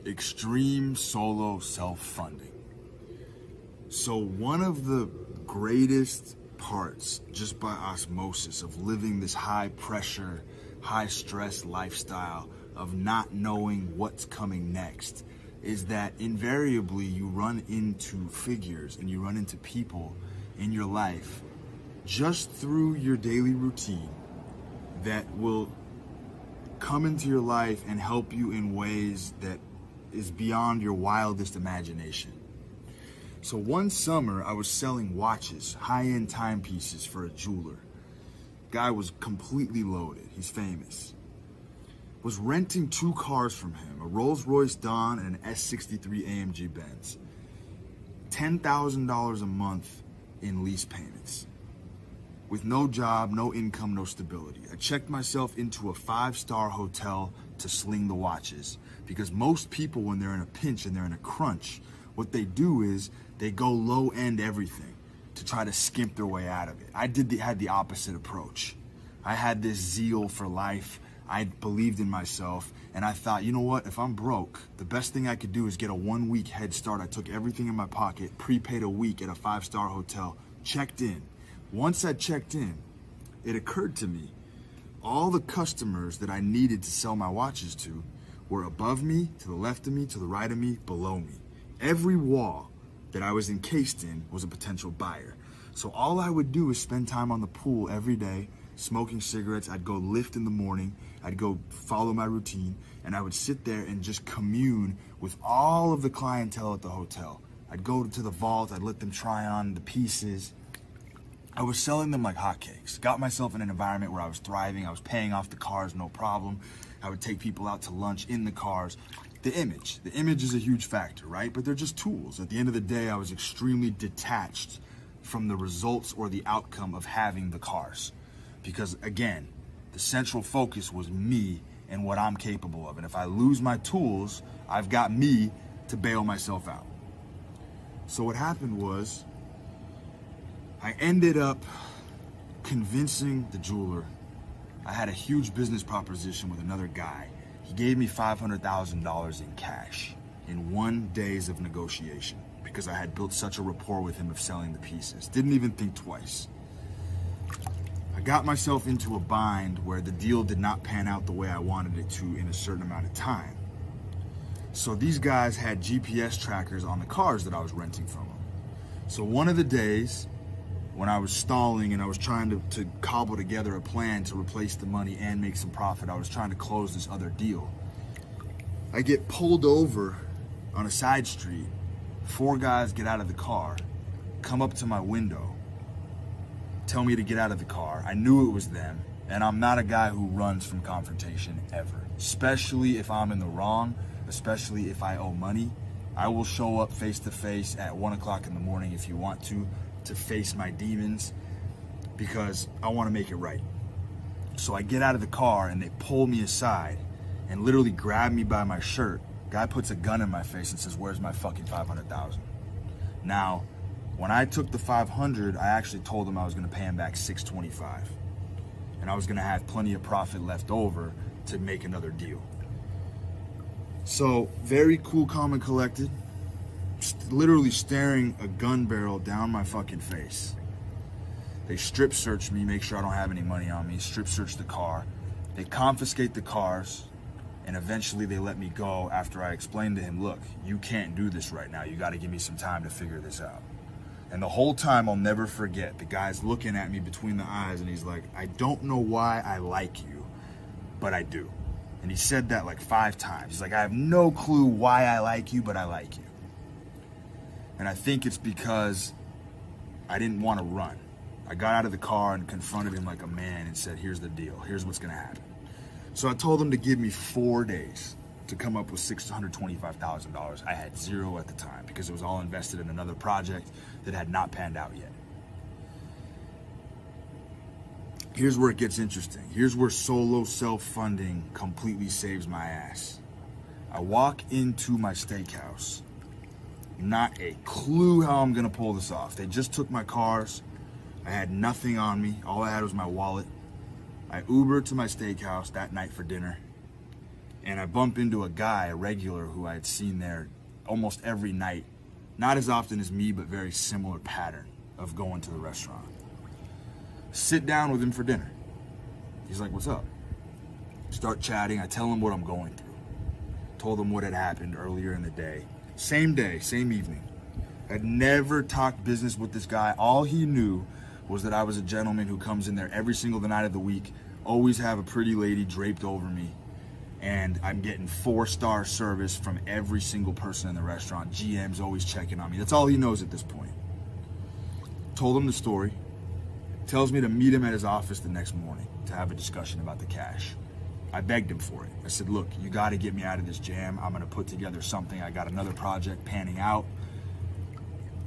Extreme solo self-funding. So one of the greatest parts, just by osmosis, of living this high pressure, high stress lifestyle of not knowing what's coming next, is that invariably you run into figures and you run into people in your life just through your daily routine that will come into your life and help you in ways that is beyond your wildest imagination. So one summer I was selling watches, high-end timepieces for a jeweler. Guy was completely loaded, he's famous. Was renting 2 cars from him, a Rolls-Royce Dawn and an S63 AMG Benz. $10,000 a month in lease payments. With no job, no income, no stability. I checked myself into a 5-star hotel to sling the watches, because most people, when they're in a pinch and they're in a crunch, what they do is they go low-end everything to try to skimp their way out of it. I had the opposite approach. I had this zeal for life. I believed in myself, and I thought, you know what, if I'm broke, the best thing I could do is get a 1-week head start. I took everything in my pocket, prepaid a week at a 5-star hotel, checked in. Once I checked in, it occurred to me, all the customers that I needed to sell my watches to were above me, to the left of me, to the right of me, below me. Every wall that I was encased in was a potential buyer. So all I would do is spend time on the pool every day, smoking cigarettes. I'd go lift in the morning, I'd go follow my routine, and I would sit there and just commune with all of the clientele at the hotel. I'd go to the vault, I'd let them try on the pieces. I was selling them like hotcakes. Got myself in an environment where I was thriving. I was paying off the cars, no problem. I would take people out to lunch in the cars. The image is a huge factor, right? But they're just tools. At the end of the day, I was extremely detached from the results or the outcome of having the cars. Because again, the central focus was me and what I'm capable of. And if I lose my tools, I've got me to bail myself out. So what happened was, I ended up convincing the jeweler. I had a huge business proposition with another guy. He gave me $500,000 in cash in 1 day of negotiation because I had built such a rapport with him of selling the pieces. Didn't even think twice. I got myself into a bind where the deal did not pan out the way I wanted it to in a certain amount of time. So these guys had GPS trackers on the cars that I was renting from them. So one of the days, when I was stalling and I was trying to cobble together a plan to replace the money and make some profit, I was trying to close this other deal. I get pulled over on a side street. 4 guys get out of the car, come up to my window, tell me to get out of the car. I knew it was them, and I'm not a guy who runs from confrontation ever, especially if I'm in the wrong, especially if I owe money. I will show up face to face at 1 o'clock in the morning if you want to face my demons, because I want to make it right. So I get out of the car and they pull me aside and literally grab me by my shirt. Guy puts a gun in my face and says, "Where's my fucking 500,000?" Now, when I took the 500, I actually told him I was going to pay him back 625, and I was going to have plenty of profit left over to make another deal. So very cool, calm, and collected. Literally staring a gun barrel down my fucking face. They strip search me, make sure I don't have any money on me, strip search the car. They confiscate the cars, and eventually they let me go after I explained to him, look, you can't do this right now. You got to give me some time to figure this out. And the whole time, I'll never forget, the guy's looking at me between the eyes, and he's like, I don't know why I like you, but I do. And he said that like 5 times. He's like, I have no clue why I like you, but I like you. And I think it's because I didn't want to run. I got out of the car and confronted him like a man and said, here's the deal. Here's what's going to happen. So I told him to give me 4 days to come up with $625,000. I had 0 at the time because it was all invested in another project that had not panned out yet. Here's where it gets interesting. Here's where solo self-funding completely saves my ass. I walk into my steakhouse. Not a clue how I'm gonna pull this off. They just took my cars. I had nothing on me. All I had was my wallet. I Ubered to my steakhouse that night for dinner. and I bump into a guy, a regular, who I had seen there almost every night. Not as often as me, but very similar pattern of going to the restaurant. Sit down with him for dinner. He's like, what's up? Start chatting. I tell him what I'm going through. Told him what had happened earlier in the day. Same day, same evening. I'd never talked business with this guy. All he knew was that I was a gentleman who comes in there every single night of the week, always have a pretty lady draped over me, and I'm getting 4-star service from every single person in the restaurant. GM's always checking on me. That's all he knows at this point. Told him the story. Tells me to meet him at his office the next morning to have a discussion about the cash. I begged him for it. I said, look, you got to get me out of this jam. I'm going to put together something. I got another project panning out.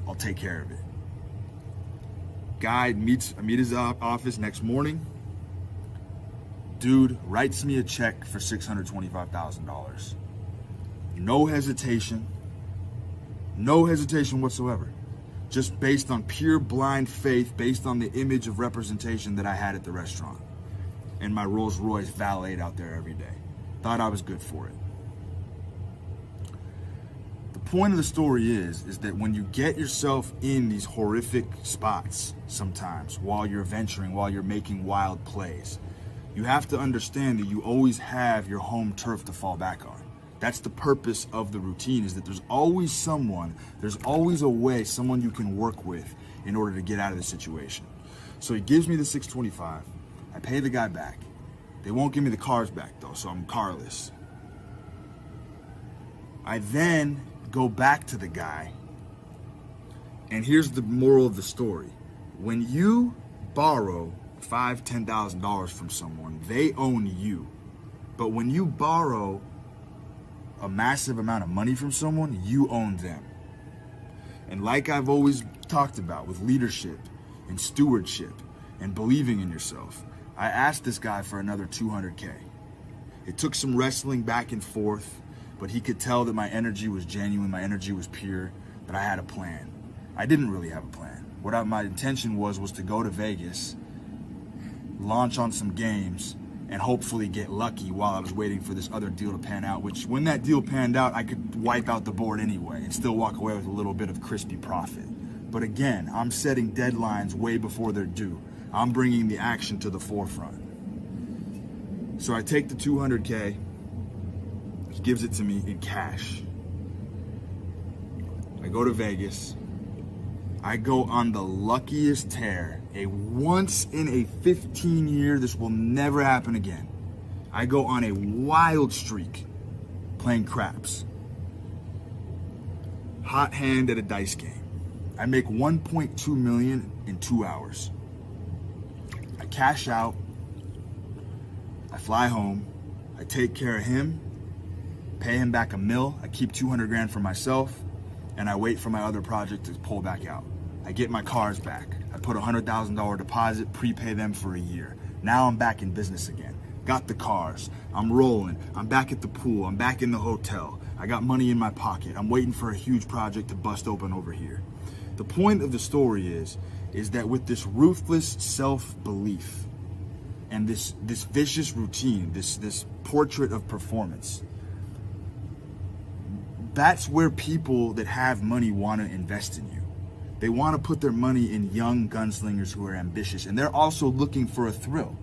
I'll take care of it. Guy I meet his office next morning. Dude writes me a check for $625,000. No hesitation. No hesitation whatsoever. Just based on pure blind faith, based on the image of representation that I had at the restaurant. And my Rolls Royce valeted out there every day. Thought I was good for it. The point of the story is that when you get yourself in these horrific spots sometimes, while you're venturing, while you're making wild plays, you have to understand that you always have your home turf to fall back on. That's the purpose of the routine, is that there's always someone, there's always a way, someone you can work with in order to get out of the situation. So he gives me the $625. I pay the guy back. They won't give me the cars back though, so I'm carless. I then go back to the guy, and here's the moral of the story. When you borrow $5,000, $10,000 from someone, they own you. But when you borrow a massive amount of money from someone, you own them. And like I've always talked about with leadership and stewardship and believing in yourself, I asked this guy for another $200K. It took some wrestling back and forth, but he could tell that my energy was genuine, my energy was pure, that I had a plan. I didn't really have a plan. My intention was to go to Vegas, launch on some games, and hopefully get lucky while I was waiting for this other deal to pan out, which when that deal panned out, I could wipe out the board anyway and still walk away with a little bit of crispy profit. But again, I'm setting deadlines way before they're due. I'm bringing the action to the forefront. So I take the $200K, he gives it to me in cash. I go to Vegas. I go on the luckiest tear, a once in a 15-year, this will never happen again. I go on a wild streak playing craps. Hot hand at a dice game. I make $1.2 million in 2 hours. I cash out. I fly home. I take care of him, pay him back $1 million. I keep 200 grand for myself, and I wait for my other project to pull back out. I get my cars back. I put a $100,000 deposit, prepay them for a year. Now I'm back in business again. Got the cars. I'm rolling. I'm back at the pool. I'm back in the hotel. I got money in my pocket. I'm waiting for a huge project to bust open over here. The point of the story is that with this ruthless self-belief and this vicious routine, this portrait of performance, that's where people that have money want to invest in you. They want to put their money in young gunslingers who are ambitious, and they're also looking for a thrill.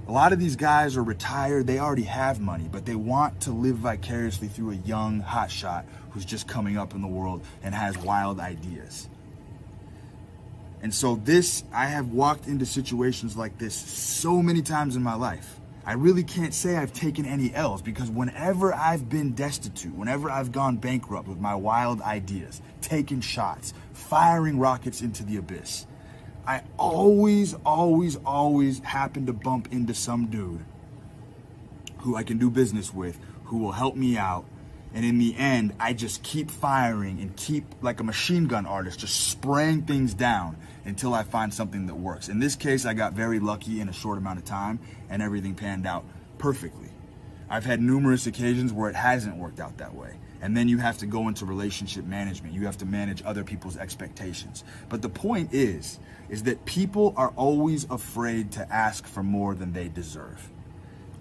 A lot of these guys are retired, they already have money, but they want to live vicariously through a young hotshot who's just coming up in the world and has wild ideas. And so I have walked into situations like this so many times in my life. I really can't say I've taken any L's, because whenever I've been destitute, whenever I've gone bankrupt with my wild ideas, taking shots, firing rockets into the abyss, I always happen to bump into some dude who I can do business with, who will help me out. And in the end, I just keep firing and keep, like a machine gun artist, just spraying things down until I find something that works. In this case, I got very lucky in a short amount of time, and everything panned out perfectly. I've had numerous occasions where it hasn't worked out that way. And then you have to go into relationship management. You have to manage other people's expectations. But the point is that people are always afraid to ask for more than they deserve.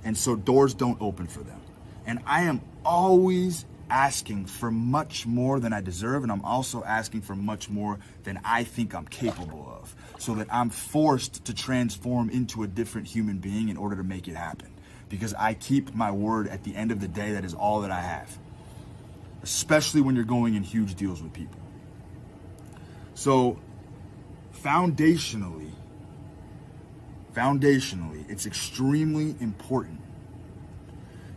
And so doors don't open for them. And I am always asking for much more than I deserve, and I'm also asking for much more than I think I'm capable of, so that I'm forced to transform into a different human being in order to make it happen. Because I keep my word at the end of the day. That is all that I have, especially when you're going in huge deals with people. So foundationally, it's extremely important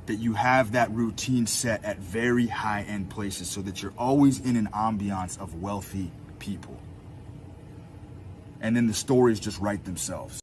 that you have that routine set at very high-end places so that you're always in an ambiance of wealthy people. And then the stories just write themselves.